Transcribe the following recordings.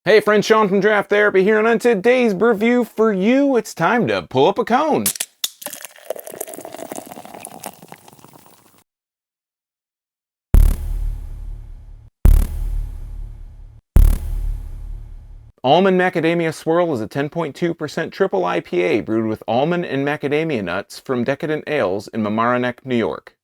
Hey friends, Sean from Draft Therapy here, and on today's review for you, it's time to pull up a cone. Almond Macadamia Swirl is a 10.2% triple IPA brewed with almond and macadamia nuts from Decadent Ales in Mamaroneck, New York.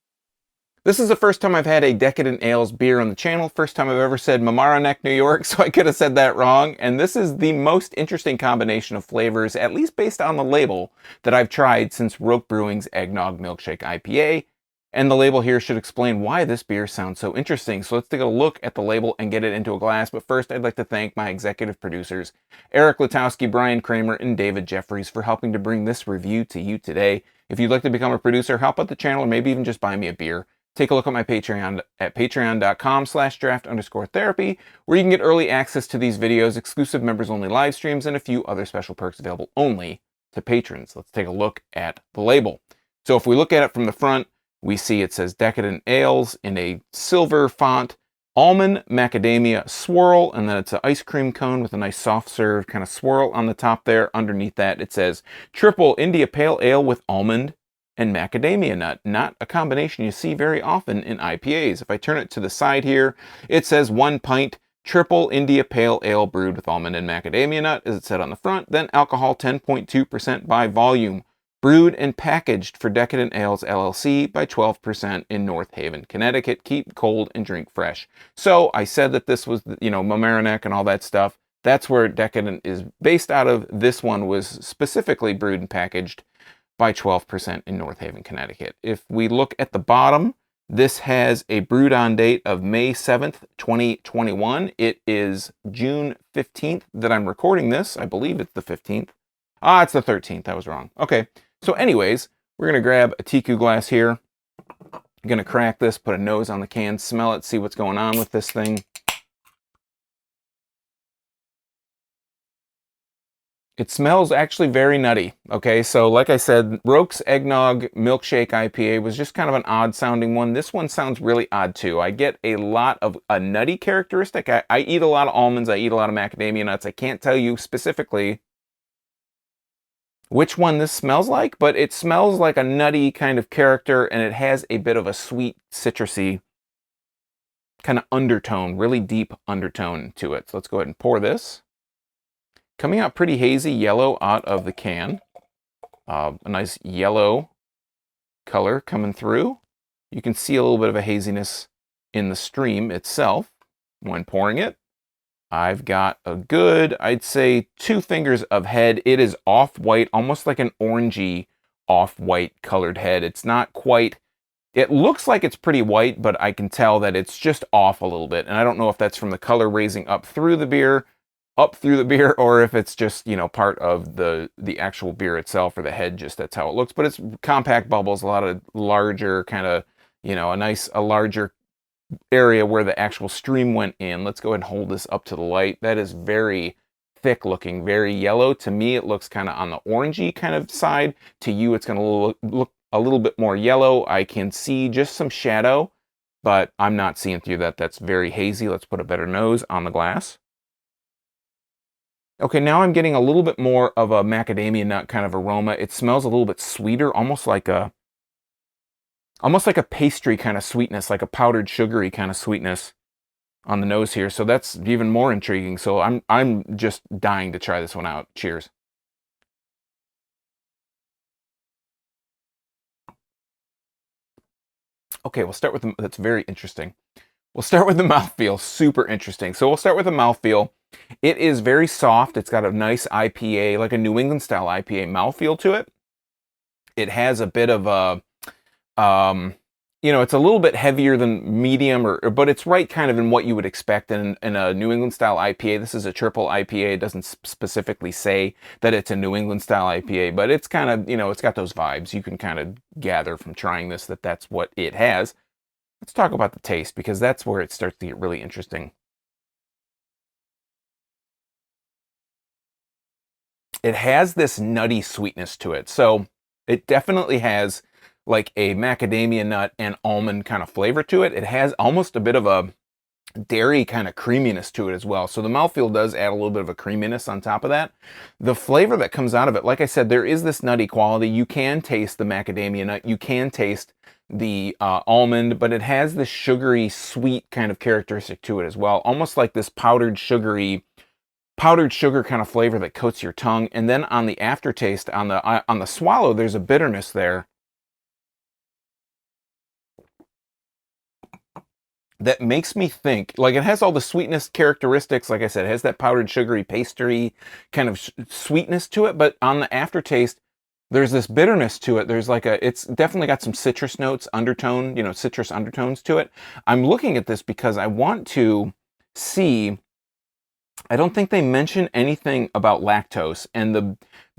This is the first time I've had a Decadent Ales beer on the channel, first time I've ever said Mamaroneck, New York, so I could have said that wrong, and this is the most interesting combination of flavors, at least based on the label, that I've tried since Roke Brewing's Eggnog Milkshake IPA, and the label here should explain why this beer sounds so interesting. So let's take a look at the label and get it into a glass, but first I'd like to thank my executive producers, Eric Latowski, Brian Kramer, and David Jeffries for helping to bring this review to you today. If you'd like to become a producer, help out the channel, or maybe even just buy me a beer, take a look at my Patreon at patreon.com/draft_therapy, where you can get early access to these videos, exclusive members-only live streams, and a few other special perks available only to patrons. Let's take a look at the label. So if we look at it from the front, we see it says Decadent Ales in a silver font, Almond Macadamia Swirl, and then it's an ice cream cone with a nice soft serve kind of swirl on the top there. Underneath that, it says Triple India Pale Ale with almond and macadamia nut, not a combination you see very often in IPAs. If I turn it to the side here, it says 1 pint Triple India Pale Ale brewed with almond and macadamia nut, as it said on the front, then alcohol 10.2% by volume, brewed and packaged for Decadent Ales LLC by 12% in North Haven, Connecticut. Keep cold and drink fresh. So I said that this was, Mamaroneck and all that stuff. That's where Decadent is based out of. This one was specifically brewed and packaged by 12% in North Haven, Connecticut. If we look at the bottom, this has a brewed on date of May 7th, 2021. It is June 15th that I'm recording this. I believe it's the 15th. It's the 13th. I was wrong. Okay. So anyways, we're going to grab a Tiku glass here. I'm going to crack this, put a nose on the can, smell it, see what's going on with this thing. It smells actually very nutty. Okay, so like I said, Roke's Eggnog Milkshake IPA was just kind of an odd sounding one. This one sounds really odd too. I get a lot of a nutty characteristic. I eat a lot of almonds. I eat a lot of macadamia nuts. I can't tell you specifically which one this smells like, but it smells like a nutty kind of character, and it has a bit of a sweet, citrusy kind of undertone, really deep undertone to it. So let's go ahead and pour this. Coming out pretty hazy yellow out of the can. A nice yellow color coming through. You can see a little bit of a haziness in the stream itself when pouring it. I've got a good, I'd say, 2 fingers of head. It is off-white, almost like an orangey off-white colored head. It's not quite, it looks like it's pretty white, but I can tell that it's just off a little bit. And I don't know if that's from the color raising up through the beer, or if it's just, part of the actual beer itself, or the head, just that's how it looks. But it's compact bubbles, a lot of larger kind of, a larger area where the actual stream went in. Let's go ahead and hold this up to the light. That is very thick looking, very yellow. To me, it looks kind of on the orangey kind of side. To you, it's going to look a little bit more yellow. I can see just some shadow, but I'm not seeing through that. That's very hazy. Let's put a better nose on the glass. Okay, now I'm getting a little bit more of a macadamia nut kind of aroma. It smells a little bit sweeter, almost like a pastry kind of sweetness, like a powdered sugary kind of sweetness on the nose here. So that's even more intriguing. So I'm just dying to try this one out. Cheers. Okay, we'll start with that's very interesting. We'll start with the mouthfeel. Super interesting. So we'll start with the mouthfeel. It is very soft. It's got a nice IPA, like a New England style IPA mouthfeel to it. It has a bit of a, it's a little bit heavier than medium, but it's right kind of in what you would expect in a New England style IPA. This is a triple IPA. It doesn't specifically say that it's a New England style IPA, but it's kind of, it's got those vibes. You can kind of gather from trying this that that's what it has. Let's talk about the taste, because that's where it starts to get really interesting. It has this nutty sweetness to it. So it definitely has like a macadamia nut and almond kind of flavor to it. It has almost a bit of a dairy kind of creaminess to it as well. So the mouthfeel does add a little bit of a creaminess on top of that. The flavor that comes out of it, like I said, there is this nutty quality. You can taste the macadamia nut. You can taste the almond, but it has this sugary, sweet kind of characteristic to it as well. Almost like this powdered sugar kind of flavor that coats your tongue. And then on the aftertaste, on the swallow, there's a bitterness there that makes me think, like, it has all the sweetness characteristics. Like I said, it has that powdered sugary pastry kind of sweetness to it, but on the aftertaste, there's this bitterness to it. There's like it's definitely got some citrus notes, undertone, citrus undertones to it. I'm looking at this because I want to see, I don't think they mention anything about lactose, and the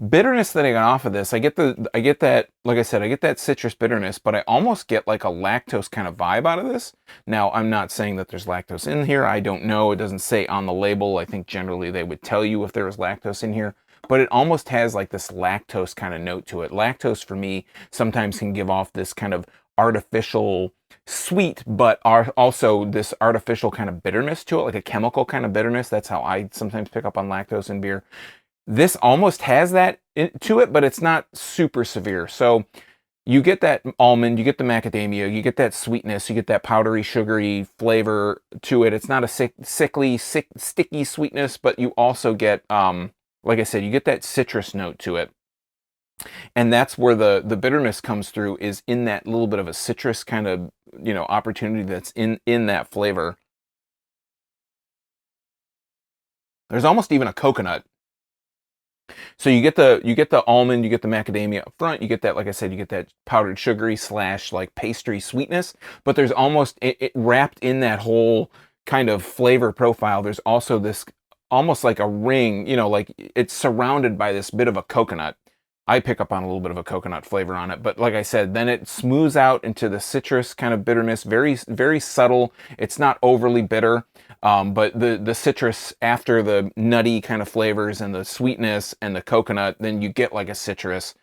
bitterness that I got off of this, I get that, like I said, I get that citrus bitterness, but I almost get like a lactose kind of vibe out of this. Now, I'm not saying that there's lactose in here. I don't know. It doesn't say on the label. I think generally they would tell you if there was lactose in here, but it almost has like this lactose kind of note to it. Lactose for me sometimes can give off this kind of artificial sweet, but also this artificial kind of bitterness to it, like a chemical kind of bitterness. That's how I sometimes pick up on lactose in beer. This almost has that to it, but it's not super severe. So you get that almond, you get the macadamia, you get that sweetness, you get that powdery, sugary flavor to it. It's not a sickly, sticky sweetness, but you also get, like I said, you get that citrus note to it. And that's where the bitterness comes through, is in that little bit of a citrus kind of, opportunity that's in that flavor. There's almost even a coconut. So you get the almond, you get the macadamia up front, you get that, like I said, you get that powdered sugary / like pastry sweetness, but there's almost, it wrapped in that whole kind of flavor profile, there's also this almost like a ring, like it's surrounded by this bit of a coconut. I pick up on a little bit of a coconut flavor on it, but like I said, then it smooths out into the citrus kind of bitterness, very, very subtle. It's not overly bitter, but the citrus, after the nutty kind of flavors and the sweetness and the coconut, then you get like a citrus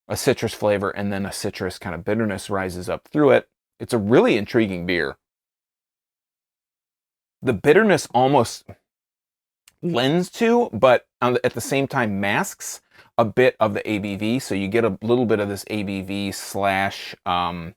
flavor, and then a citrus kind of bitterness rises up through it. It's a really intriguing beer. The bitterness almost lends to, but at the same time masks a bit of the ABV, so you get a little bit of this ABV /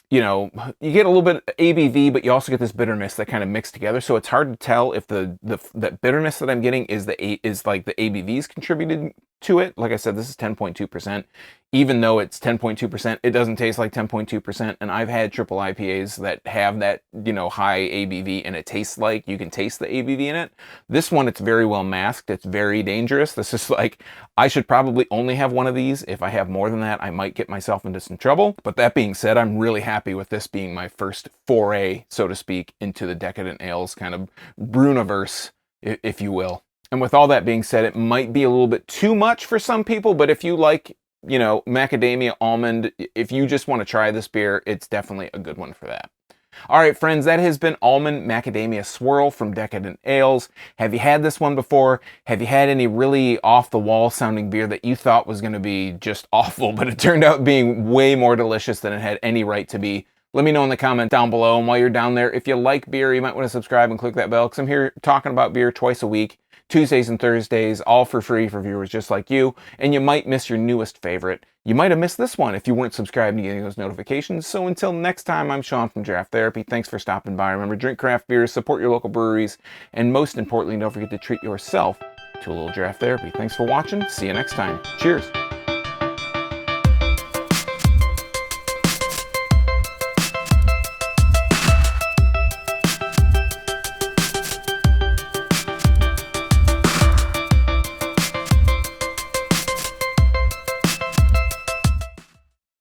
you get a little bit of ABV, but you also get this bitterness that kind of mix together. So it's hard to tell if that bitterness that I'm getting is like the ABVs contributed to it. Like I said, this is 10.2%. Even though it's 10.2%, it doesn't taste like 10.2%. And I've had triple IPAs that have that, high ABV, and it tastes like you can taste the ABV in it. This one, it's very well masked. It's very dangerous. This is like, I should probably only have one of these. If I have more than that, I might get myself into some trouble. But that being said, I'm really happy with this being my first foray, so to speak, into the Decadent Ales kind of Bruniverse, if you will. And with all that being said, it might be a little bit too much for some people, but if you like, macadamia, almond, if you just want to try this beer, it's definitely a good one for that. All right, friends, that has been Almond Macadamia Swirl from Decadent Ales. Have you had this one before? Have you had any really off-the-wall sounding beer that you thought was going to be just awful, but it turned out being way more delicious than it had any right to be? Let me know in the comment down below. And while you're down there, if you like beer, you might want to subscribe and click that bell, because I'm here talking about beer twice a week. Tuesdays and Thursdays, all for free for viewers just like you, and you might miss your newest favorite. You might have missed this one if you weren't subscribed and getting those notifications. So until next time, I'm Sean from Draft Therapy. Thanks for stopping by. Remember, drink craft beers, support your local breweries, and most importantly, don't forget to treat yourself to a little draft therapy. Thanks for watching. See you next time. Cheers.